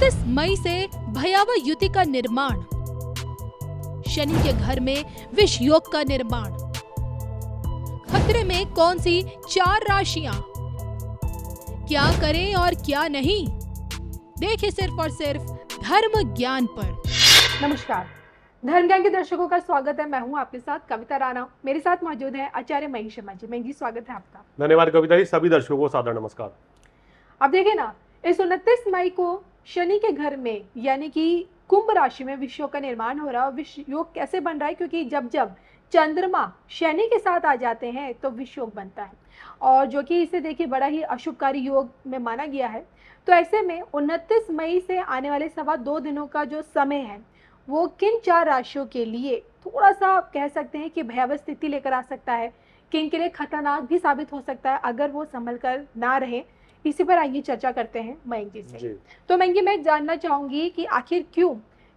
29 मई से भयावह युति का निर्माण, शनि के घर में विष योग का निर्माण। खतरे में कौन सी 4 राशियां, क्या करें और क्या नहीं, देखिए सिर्फ और सिर्फ धर्म ज्ञान पर। नमस्कार, धर्म ज्ञान के दर्शकों का स्वागत है। मैं हूं आपके साथ कविता राणा। मेरे साथ मौजूद है आचार्य महेश शर्मा जी। महेश जी, स्वागत है आपका। धन्यवाद कविता जी। सभी दर्शकों को सादर नमस्कार। अब देखिए ना, इस 29 मई को शनि के घर में यानी कि कुंभ राशि में विष योग का निर्माण हो रहा है। विष योग कैसे बन रहा है? क्योंकि जब जब चंद्रमा शनि के साथ आ जाते हैं तो विष योग बनता है, और जो कि इसे देखिए बड़ा ही अशुभकारी योग में माना गया है। तो ऐसे में 29 मई से आने वाले 2.25 दिनों का जो समय है वो किन 4 राशियों के लिए थोड़ा सा कह सकते हैं कि भयावह स्थिति लेकर आ सकता है, किन के लिए खतरनाक भी साबित हो सकता है अगर वो संभल कर ना रहे। इसी पर आइए चर्चा करते हैं मयंक जी से। तो मयंक जी, मैं जानना चाहूंगी कि आखिर क्यों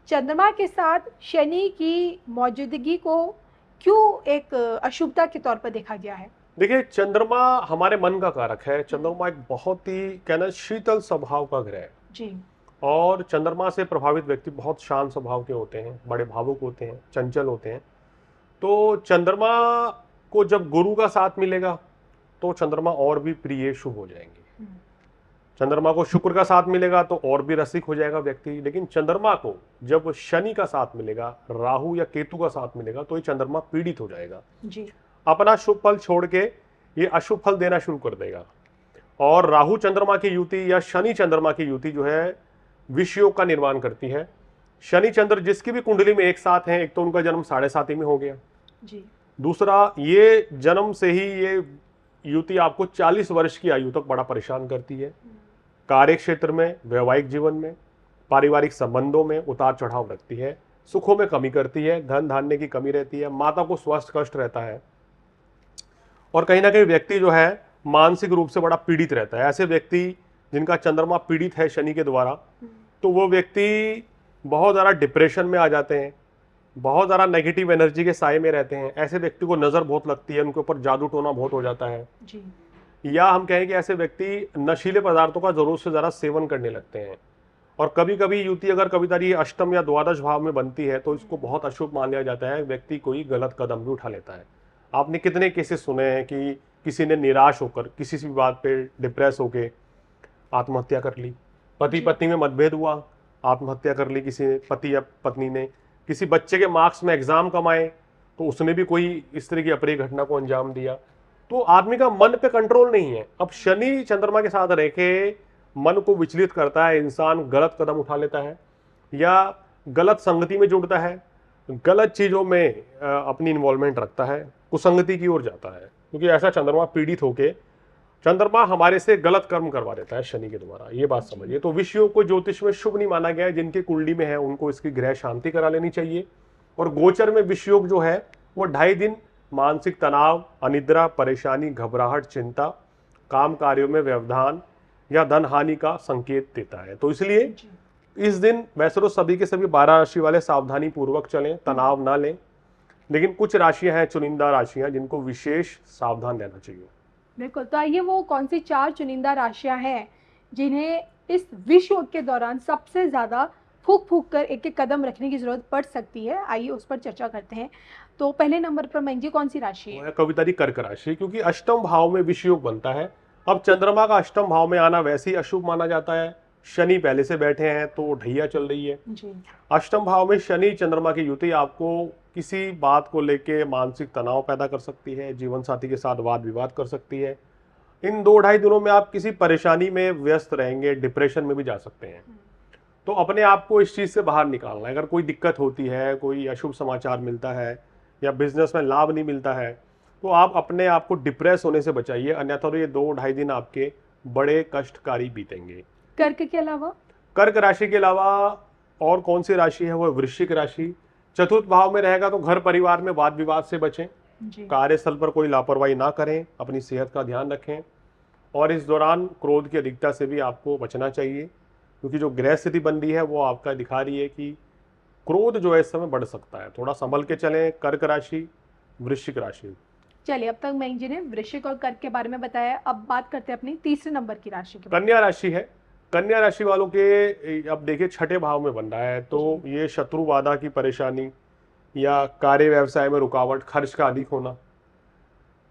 चंद्रमा के साथ शनि की मौजूदगी को क्यों एक अशुभता के तौर पर देखा गया है? देखिए, चंद्रमा हमारे मन का कारक है। चंद्रमा एक बहुत ही कहना शीतल स्वभाव का ग्रह है जी। और चंद्रमा से प्रभावित व्यक्ति बहुत शांत स्वभाव के होते हैं, बड़े भावुक होते हैं, चंचल होते हैं। तो चंद्रमा को जब गुरु का साथ मिलेगा तो चंद्रमा और भी प्रिय शुभ हो जाएंगे। चंद्रमा को शुक्र का साथ मिलेगा तो और भी रसिक हो जाएगा व्यक्ति। लेकिन चंद्रमा को जब शनि का साथ मिलेगा, राहु या केतु का साथ मिलेगा, तो ये चंद्रमा पीड़ित हो जाएगा जी। अपना शुभ फल छोड़ के ये अशुभ फल देना शुरू कर देगा। और राहु चंद्रमा की युति या शनि चंद्रमा की युति जो है विष योग का निर्माण करती है। शनि चंद्र जिसकी भी कुंडली में एक साथ हैं, एक तो उनका जन्म 7.5 में हो गया जी। दूसरा ये जन्म से ही ये युति आपको 40 वर्ष की आयु तक बड़ा परेशान करती है। कार्य क्षेत्र में, वैवाहिक जीवन में, पारिवारिक संबंधों में उतार चढ़ाव रखती है, सुखों में कमी करती है, धन धान्य की कमी रहती है, माता को स्वास्थ्य कष्ट रहता है और कहीं ना कहीं व्यक्ति जो है मानसिक रूप से बड़ा पीड़ित रहता है। ऐसे व्यक्ति जिनका चंद्रमा पीड़ित है शनि के द्वारा, तो वो व्यक्ति बहुत ज़्यादा डिप्रेशन में आ जाते हैं, बहुत ज़्यादा नेगेटिव एनर्जी के साए में रहते हैं। ऐसे व्यक्ति को नज़र बहुत लगती है, उनके ऊपर जादू टोना बहुत हो जाता है जी। या हम कहें कि ऐसे व्यक्ति नशीले पदार्थों का जरूरत से ज़्यादा सेवन करने लगते हैं। और कभी कभी युति अगर कविता जी अष्टम या द्वादश भाव में बनती है तो इसको बहुत अशुभ मान लिया जाता है। व्यक्ति कोई गलत कदम भी उठा लेता है। आपने कितने केसेस सुने हैं कि किसी ने निराश होकर किसी भी बात पे डिप्रेस होके आत्महत्या कर ली, पति पत्नी में मतभेद हुआ, आत्महत्या कर ली किसी पति या पत्नी ने, किसी बच्चे के मार्क्स में एग्जाम कमाए तो उसने भी कोई इस तरह की अप्रिय घटना को अंजाम दिया। तो आदमी का मन पे कंट्रोल नहीं है। अब शनि चंद्रमा के साथ रह के मन को विचलित करता है, इंसान गलत कदम उठा लेता है या गलत संगति में जुड़ता है, गलत चीज़ों में अपनी इन्वॉल्वमेंट रखता है, कुसंगति की ओर जाता है। क्योंकि ऐसा चंद्रमा पीड़ित होके चंद्रमा हमारे से गलत कर्म करवा देता है शनि के द्वारा, ये बात समझिए। तो विष योग को ज्योतिष में शुभ नहीं माना गया है। जिनकी कुंडली में है उनको इसकी ग्रह शांति करा लेनी चाहिए। और गोचर में विष योग जो है वो 2.5 दिन मानसिक तनाव, अनिद्रा, परेशानी, घबराहट, चिंता, काम कार्यों में व्यवधान या धन हानि का संकेत देता है। तो इसलिए इस दिन वैसे तो सभी के सभी 12 राशि वाले सावधानी पूर्वक चलें, तनाव ना लें। लेकिन कुछ राशियां हैं, चुनिंदा राशियां, जिनको विशेष सावधान रहना चाहिए। बिल्कुल। तो आइए, वो कौन सी 4 चुनिंदा राशियां हैं जिन्हें इस विष योग के दौरान सबसे ज्यादा फूक फूक कर एक एक कदम रखने की जरूरत पड़ सकती है? आइए उस पर चर्चा करते हैं। तो पहले नंबर पर मयंक जी कौन सी राशि है? कविता जी कर्क राशि, क्योंकि अष्टम भाव में विष योग बनता है। अब चंद्रमा का अष्टम भाव में आना वैसे ही अशुभ माना जाता है। शनि पहले से बैठे हैं तो ढैया चल रही है जी। अष्टम भाव में शनि चंद्रमा की युति आपको किसी बात को लेके मानसिक तनाव पैदा कर सकती है, जीवन साथी के साथ वाद विवाद कर सकती है। इन 2-2.5 दिनों में आप किसी परेशानी में व्यस्त रहेंगे, डिप्रेशन में भी जा सकते हैं। तो अपने आप को इस चीज़ से बाहर निकालना है। अगर कोई दिक्कत होती है, कोई अशुभ समाचार मिलता है या बिजनेस में लाभ नहीं मिलता है, तो आप अपने आप को डिप्रेस होने से बचाइए, अन्यथा तो ये 2-2.5 दिन आपके बड़े कष्टकारी बीतेंगे। कर्क के अलावा? कर्क राशि के अलावा और कौन सी राशि है? वो वृश्चिक राशि। चतुर्थ भाव में रहेगा तो घर परिवार में वाद विवाद से बचें, कार्यस्थल पर कोई लापरवाही ना करें, अपनी सेहत का ध्यान रखें। और इस दौरान क्रोध की अधिकता से भी आपको बचना चाहिए, क्योंकि जो ग्रह स्थिति बन रही है वो आपका दिखा रही है कि क्रोध जो है इस समय बढ़ सकता है। थोड़ा संभल के चलें। कर्क राशि, वृश्चिक राशि। चलिए, अब तक मयंक जी ने वृश्चिक और कर्क के बारे में बताया। अब बात करते हैं अपनी तीसरे नंबर की राशि के बारे में। कन्या राशि है। कन्या राशि वालों के अब देखिए छठे भाव में बन रहा है, तो ये शत्रु बाधा की परेशानी या कार्य व्यवसाय में रुकावट, खर्च का अधिक होना,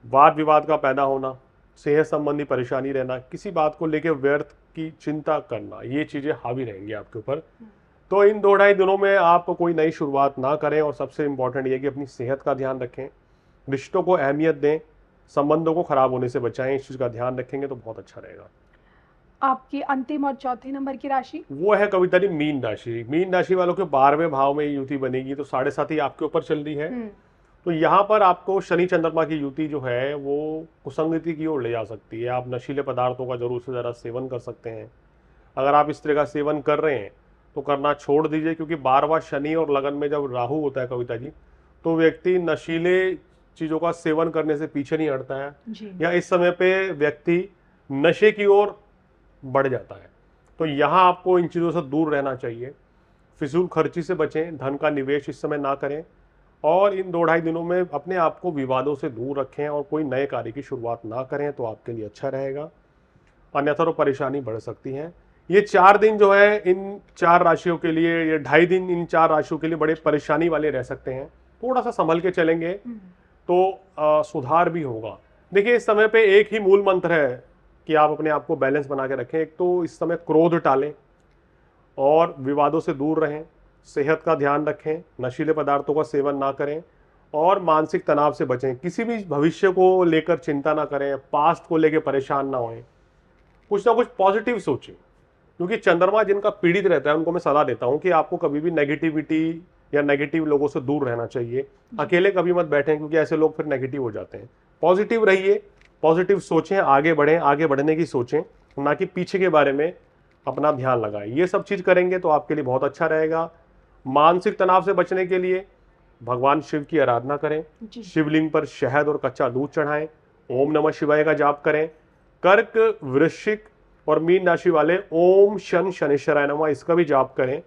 वाद विवाद का पैदा होना, सेहत संबंधी परेशानी रहना, किसी बात को लेकर व्यर्थ की चिंता करना, ये चीजें हावी रहेंगी आपके ऊपर। तो इन 2-2.5 दिनों में आप कोई नई शुरुआत ना करें और सबसे इंपॉर्टेंट ये कि अपनी सेहत का ध्यान रखें, रिश्तों को अहमियत दें, संबंधों को खराब होने से बचाएं। इस चीज का ध्यान रखेंगे तो बहुत अच्छा रहेगा। आपकी अंतिम और चौथे नंबर की राशि? वो है कविता जी मीन राशि। मीन राशि वालों के 12वें भाव में युति बनेगी, तो 7.5 ही आपके ऊपर चल रही है। तो यहाँ पर आपको शनि चंद्रमा की युति जो है वो कुसंगति की ओर ले जा सकती है। आप नशीले पदार्थों का जरूर से ज़रा सेवन कर सकते हैं। अगर आप इस तरह का सेवन कर रहे हैं तो करना छोड़ दीजिए, क्योंकि 12वां शनि और लगन में जब राहु होता है कविता जी, तो व्यक्ति नशीले चीज़ों का सेवन करने से पीछे नहीं हटता है जी। या इस समय पे व्यक्ति नशे की ओर बढ़ जाता है। तो यहाँ आपको इन चीज़ों से दूर रहना चाहिए। फिजूल खर्ची से बचें, धन का निवेश इस समय ना करें और इन 2-2.5 दिनों में अपने आप को विवादों से दूर रखें और कोई नए कार्य की शुरुआत ना करें तो आपके लिए अच्छा रहेगा, अन्यथा तो परेशानी बढ़ सकती है। ये 4 दिन जो है इन 4 राशियों के लिए, ये 2.5 दिन इन 4 राशियों के लिए बड़े परेशानी वाले रह सकते हैं। थोड़ा सा संभल के चलेंगे तो सुधार भी होगा। देखिए इस समय पे एक ही मूल मंत्र है कि आप अपने आप को बैलेंस बना के रखें। एक तो इस समय क्रोध टालें और विवादों से दूर रहें, सेहत का ध्यान रखें, नशीले पदार्थों का सेवन ना करें और मानसिक तनाव से बचें। किसी भी भविष्य को लेकर चिंता ना करें, पास्ट को लेकर परेशान ना होएं, कुछ ना कुछ पॉजिटिव सोचें। क्योंकि चंद्रमा जिनका पीड़ित रहता है उनको मैं सलाह देता हूं कि आपको कभी भी नेगेटिविटी या नेगेटिव लोगों से दूर रहना चाहिए। अकेले कभी मत बैठें, क्योंकि ऐसे लोग फिर नेगेटिव हो जाते हैं। पॉजिटिव रहिए, पॉजिटिव सोचें, आगे बढ़ें, आगे बढ़ने की सोचें, ना कि पीछे के बारे में अपना ध्यान लगाएं। ये सब चीज करेंगे तो आपके लिए बहुत अच्छा रहेगा। मानसिक तनाव से बचने के लिए भगवान शिव की आराधना करें, शिवलिंग पर शहद और कच्चा दूध चढ़ाएं, ओम नमः शिवाय का जाप करें। कर्क, वृश्चिक और मीन राशि वाले ओम शन शनिश्चराय नमः इसका भी जाप करें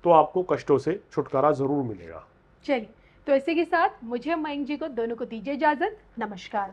तो आपको कष्टों से छुटकारा जरूर मिलेगा। चलिए, तो इसी के साथ मुझे मयंक जी को दोनों को दीजिए इजाजत। नमस्कार।